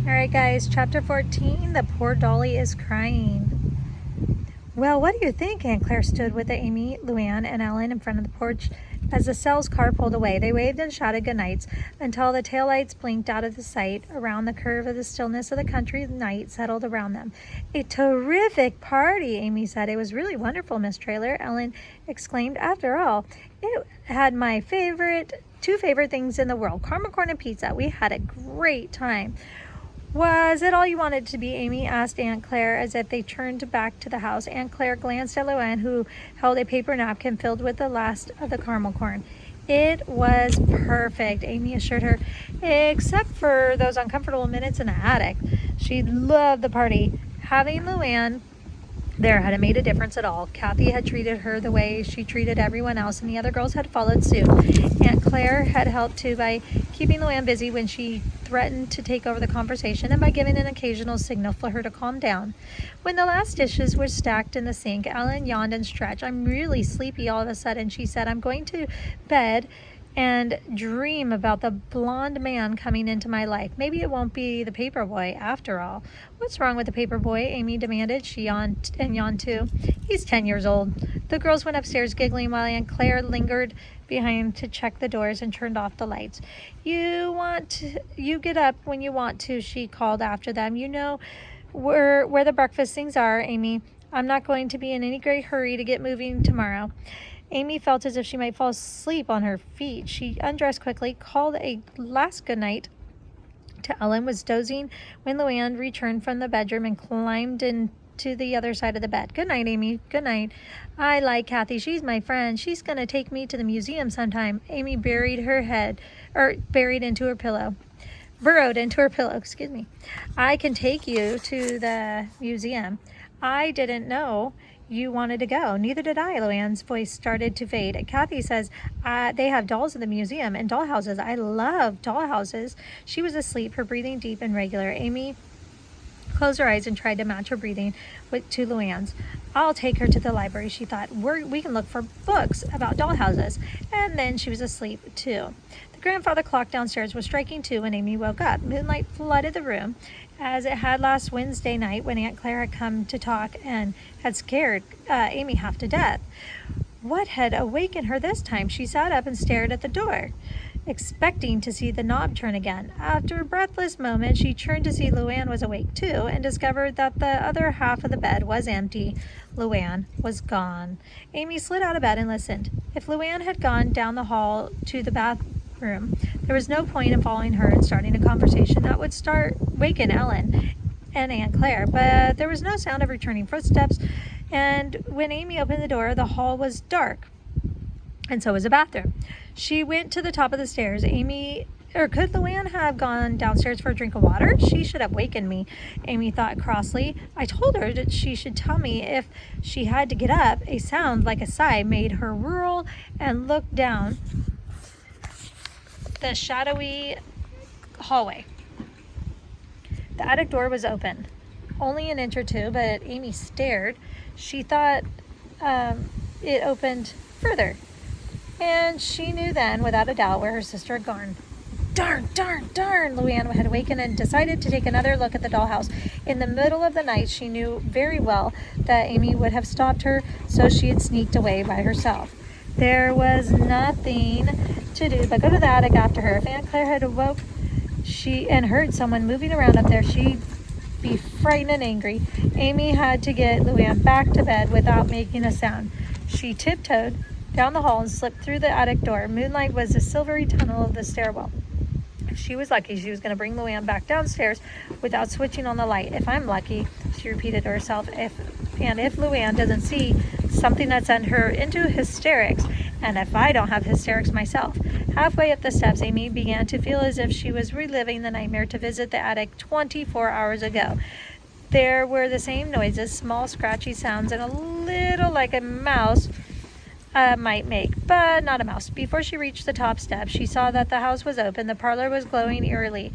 Alright guys, chapter 14, the poor dolly is crying. Well, what do you think? Aunt Claire stood with Amy, Luann, and Ellen in front of the porch as the Sells car pulled away. They waved and shouted goodnights until the taillights blinked out of the sight. Around the curve of the stillness of the country night settled around them. A terrific party, Amy said. It was really wonderful, Miss Traylor, Ellen exclaimed. After all, it had my two favorite things in the world, caramel corn and pizza. We had a great time. Was it all you wanted to be, Amy? Asked Aunt Claire as if they turned back to the house. Aunt Claire glanced at Luann, who held a paper napkin filled with the last of the caramel corn. It was perfect, Amy assured her, except for those uncomfortable minutes in the attic. She loved the party. Having Luann there hadn't made a difference at all. Kathy had treated her the way she treated everyone else, and the other girls had followed suit. Aunt Claire had helped too by keeping Luann busy when she threatened to take over the conversation and by giving an occasional signal for her to calm down. When the last dishes were stacked in the sink, Ellen yawned and stretched. I'm really sleepy all of a sudden, she said. I'm going to bed and dream about the blonde man coming into my life. Maybe it won't be the paper boy after all. What's wrong with the paper boy? Amy demanded. She yawned and yawned too. He's 10 years old. The girls went upstairs giggling while Aunt Claire lingered behind to check the doors and turned off the lights. You get up when you want to, she called after them. You know where the breakfast things are, Amy. I'm not going to be in any great hurry to get moving tomorrow. Amy felt as if she might fall asleep on her feet. She undressed quickly, called a last good night to Ellen, was dozing when Luann returned from the bedroom and climbed into the other side of the bed. Good night, Amy. Good night. I like Kathy. She's my friend. She's going to take me to the museum sometime. Amy burrowed into her pillow. I can take you to the museum. I didn't know you wanted to go. Neither did I. Luann's voice started to fade. Kathy says they have dolls in the museum and dollhouses. I love dollhouses. She was asleep, her breathing deep and regular. Amy closed her eyes and tried to match her breathing to Luann's. I'll take her to the library, she thought. We can look for books about dollhouses. And then she was asleep too. The grandfather clock downstairs was striking 2 when Amy woke up. Moonlight flooded the room as it had last Wednesday night when Aunt Claire had come to talk and had scared Amy half to death. What had awakened her this time? She sat up and stared at the door, expecting to see the knob turn again. After a breathless moment, she turned to see Luann was awake too and discovered that the other half of the bed was empty. Luann was gone. Amy slid out of bed and listened. If Luann had gone down the hall to the bathroom, there was no point in following her and starting a conversation that would waken Ellen and Aunt Claire, but there was no sound of returning footsteps, and when Amy opened the door, the hall was dark, and so was the bathroom. She went to the top of the stairs. Could Luann have gone downstairs for a drink of water? She should have wakened me, Amy thought crossly. I told her that she should tell me if she had to get up. A sound like a sigh made her whirl and look down the shadowy hallway. The attic door was open, only an inch or two, but Amy stared. She thought it opened further, and she knew then, without a doubt, where her sister had gone. Darn! Luann had awakened and decided to take another look at the dollhouse. In the middle of the night, she knew very well that Amy would have stopped her, so she had sneaked away by herself. There was nothing to do but go to the attic after her. If Aunt Claire had awoke and heard someone moving around up there, she'd be frightened and angry. Amy had to get Luann back to bed without making a sound. She tiptoed down the hall and slipped through the attic door. Moonlight was the silvery tunnel of the stairwell. If she was lucky, she was going to bring Luann back downstairs without switching on the light. If I'm lucky, she repeated to herself, if Luann doesn't see something that sent her into hysterics, and if I don't have hysterics myself. Halfway up the steps, Amy began to feel as if she was reliving the nightmare to visit the attic 24 hours ago. There were the same noises, small scratchy sounds, and a little like a mouse might make, but not a mouse. Before she reached the top step, she saw that the house was open. The parlor was glowing eerily.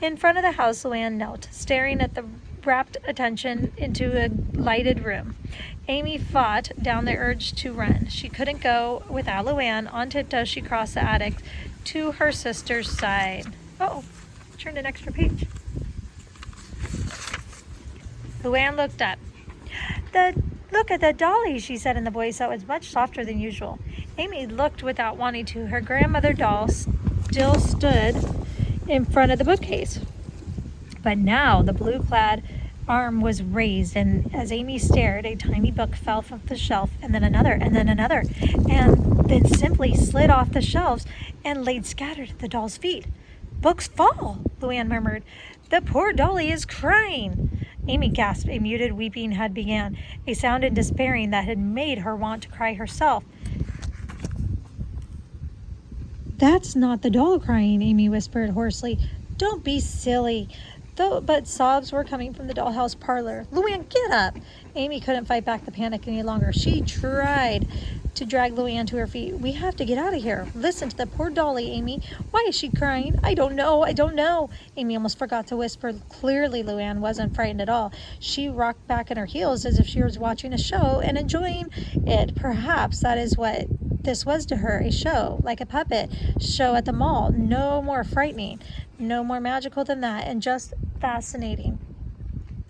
In front of the house, Luann knelt, staring at the rapt attention into a lighted room. Amy fought down the urge to run. She couldn't go without Luann. On tiptoe, she crossed the attic to her sister's side. Oh, turned an extra page. Luann looked up. Look at the dolly, she said in the voice that was much softer than usual. Amy looked without wanting to. Her grandmother doll still stood in front of the bookcase. But now the blue-clad arm was raised, and as Amy stared, a tiny book fell from the shelf, and then another, and then simply slid off the shelves and laid scattered at the doll's feet. Books fall, Luann murmured. The poor dolly is crying. Amy gasped. A muted weeping had begun, a sound in despairing that had made her want to cry herself. That's not the doll crying, Amy whispered hoarsely. Don't be silly. But sobs were coming from the dollhouse parlor. Luann, get up! Amy couldn't fight back the panic any longer. She tried to drag Luann to her feet. We have to get out of here. Listen to the poor dolly, Amy. Why is she crying? I don't know. Amy almost forgot to whisper. Clearly, Luann wasn't frightened at all. She rocked back in her heels as if she was watching a show and enjoying it. Perhaps that is what this was to her, a show, like a puppet show at the mall. No more frightening, no more magical than that, and just fascinating.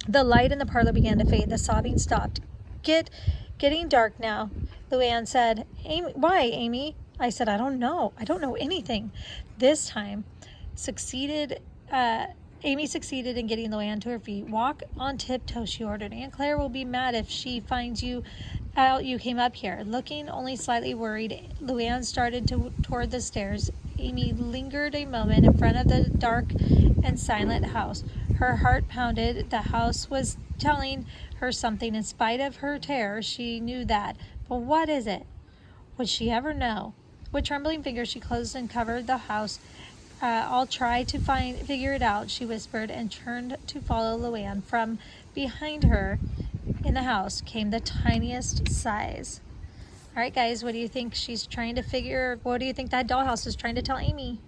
The light in the parlor began to fade. The sobbing stopped. Getting dark now, Luann said. Why, Amy? I said, I don't know. I don't know anything. This time, Amy succeeded in getting Luann to her feet. Walk on tiptoe, she ordered. Aunt Claire will be mad if she finds you out you came up here. Looking only slightly worried, Luann started toward the stairs. Amy lingered a moment in front of the dark and silent house. Her heart pounded. The house was telling her something. In spite of her terror, she knew that. But what is it? Would she ever know? With trembling fingers, she closed and covered the house. I'll try to figure it out, she whispered, and turned to follow Luann. From behind her in the house came the tiniest sighs. All right, guys, what do you think she's trying to figure? What do you think that dollhouse is trying to tell Amy?